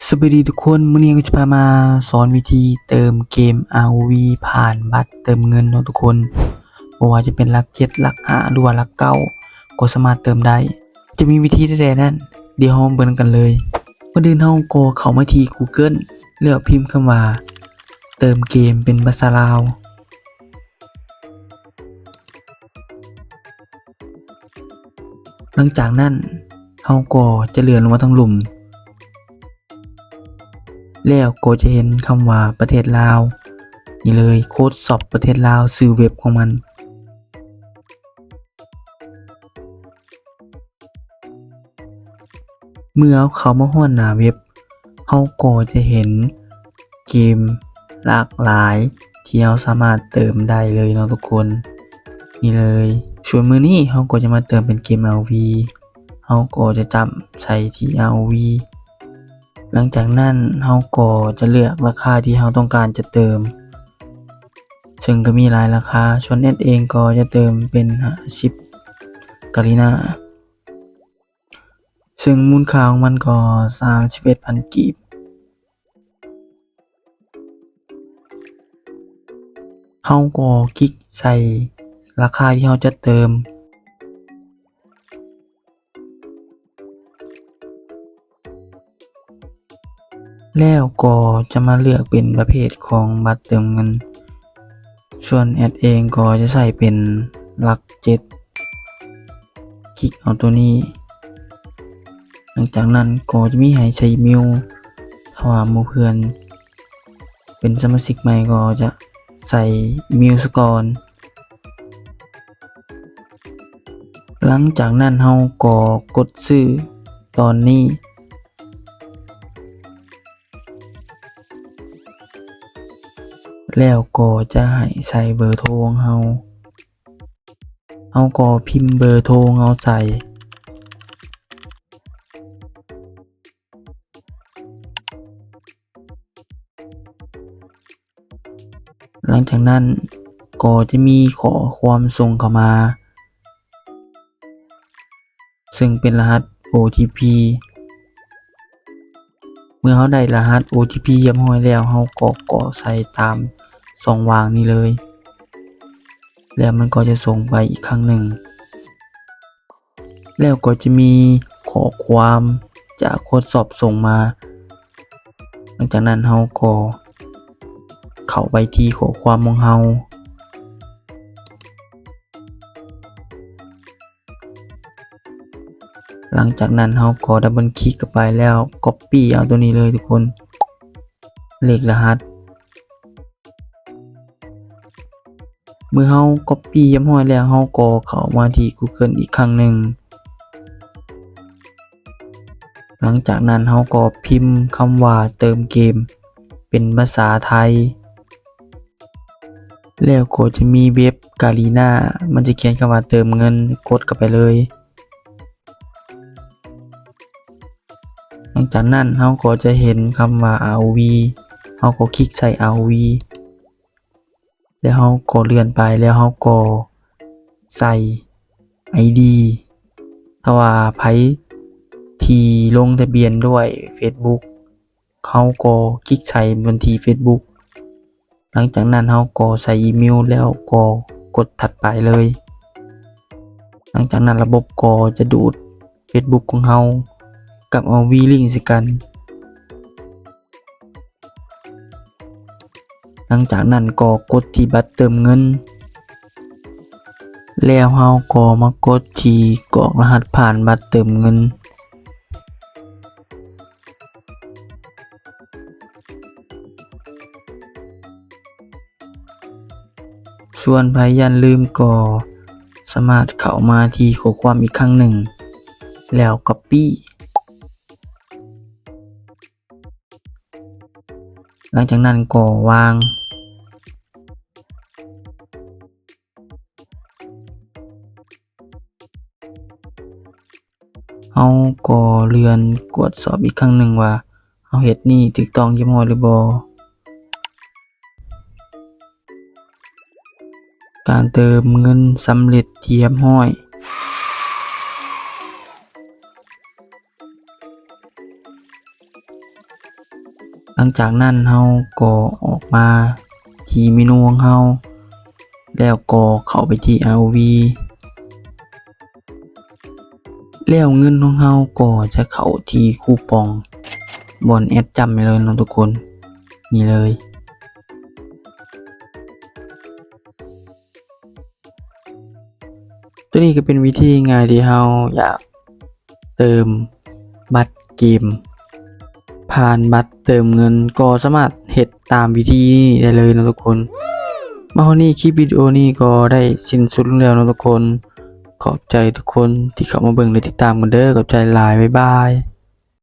สวัสดีทุกคนมื้อนี้ก็จะพามาสอนวิธีเติมเกม ROV ผ่านบัตรเติมเงินเนาะทุกคนบ่ว่าจะเป็นหลัก7หลัก5หรือว่าหลัก9ก็สามารถเติมได้จะมีวิธีใดๆนั้นเดี๋ยวเรามาเบิ่งกันเลยก่อนอื่นเราก็เข้ามาที่ Google แล้วพิมพ์คำว่าเติมเกมเป็นภาษาลาวหลังจากนั้นเราก็จะเลื่อนลงมาทางหลุมแล้วก็จะเห็นคำว่าประเทศลาวนี่เลยโค้ดช็อปประเทศลาวชื่อเว็บของมันเมื่อเข้ามาฮอดหน้าเว็บเราก็จะเห็นเกมหลากหลายที่เราสามารถเติมได้เลยเนาะทุกคนนี่เลยส่วนมื้อนี้เราก็จะมาเติมเป็นเกม ROV เราก็จะจำใส่ที่ ROV หลังจากนั้นเราก็จะเลือกราคาที่เราต้องการจะเติมซึ่งก็มีหลายราคาส่วนเน็ตเองก็จะเติมเป็น50กาลิน่าซึ่งมูลค่าของมันก็ 31,000 กีบเราก็คลิกใส่ราคาที่เราจะเติมแล้วก็จะมาเลือกเป็นประเภทของบัตรเติมเงินส่วนแอดเองก็จะใส่เป็นหลัก7คลิกเอาตัวนี้หลังจากนั้นก็จะมีให้ใส่อีเมลถ้าว่าหมู่เพื่อนเป็นสมาชิกใหม่ก็จะใส่อีเมลซะก่อนหลังจากนั้นเราก็กดซื้อตอนนี้แล้วก็จะให้ใส่เบอร์โทรของเราก็พิมพ์เบอร์โทรของเราใส่หลังจากนั้นก็จะมีข้อความส่งเข้ามาซึ่งเป็นรหัส OTP เมื่อเราได้รหัส OTP เรียบร้อยแล้วเราก็กรอกใส่ตามช่องว่างนี้เลยแล้วมันก็จะส่งไปอีกครั้งหนึ่งแล้วก็จะมีข้อความจากโค้ดสอบส่งมาหลังจากนั้นเราก็เข้าไปที่ข้อความของเราหลังจากนั้นเราก็ดับเบิลคลิกเข้าไปแล้ว Copy เอาตัวนี้เลยทุกคนเลขรหัสเมื่อเรา Copy เรียบร้อยแล้วเราก็เข้ามาที่ Google อีกครั้งหนึ่งหลังจากนั้นเราก็พิมพ์คำว่าเติมเกมเป็นภาษาไทยแล้วก็จะมีเว็บกาลีน่ามันจะเขียนคำว่าเติมเงินกดเข้าไปเลยหลังจากนั้นเราก็จะเห็นคำว่า ROV เราก็คลิกใส่ ROV แล้วเราก็เลื่อนไปแล้วเราก็ใส่ ID ถ้าว่าไผที่ลงทะเบียนด้วย Facebook เขาก็คลิกใส่บัญชี Facebook หลังจากนั้นเราก็ใส่อีเมลแล้วก็กดถัดไปเลยหลังจากนั้นระบบก็จะดูด Facebook ของเรากับ ROV ลิงก์สิกันหลังจากนั้นก็กดที่บัตรเติมเงินแล้วเราก็มากดที่กรอกรหัสผ่านบัตรเติมเงินส่วนใครอย่าลืมก็สามารถเข้ามาที่ข้อความอีกครั้งหนึ่งแล้ว Copy หลังจากนั้นก็วางเราก็เลื่อนกดสอบอีกครั้งหนึ่งว่าเราเฮ็ดนี่ถูกต้องเรียบร้อยหรือบ่การเติมเงินสำเร็จเรียบร้อย หลังจากนั้นเราก็ออกมาที่เมนูของเราแล้วก็เข้าไปที่ ROV แล้วเงินของเราก็จะเข้าที่คูปองบอนแอดจำไปเลยเนาะทุกคนนี่เลยตัวนี้ก็เป็นวิธีง่ายที่เราอยากเติมบัตรเกมผ่านบัตรเติมเงินก็สามารถเฮ็ดตามวิธีนี้ได้เลยนะทุกคนมาวันนี้คลิปวิดีโอนี้ก็ได้สิ้นสุดลงแล้วนะทุกคนขอบใจทุกคนที่เข้ามาเบิ่งและติดตามกันเด้อขอบใจหลายบ๊ายบาย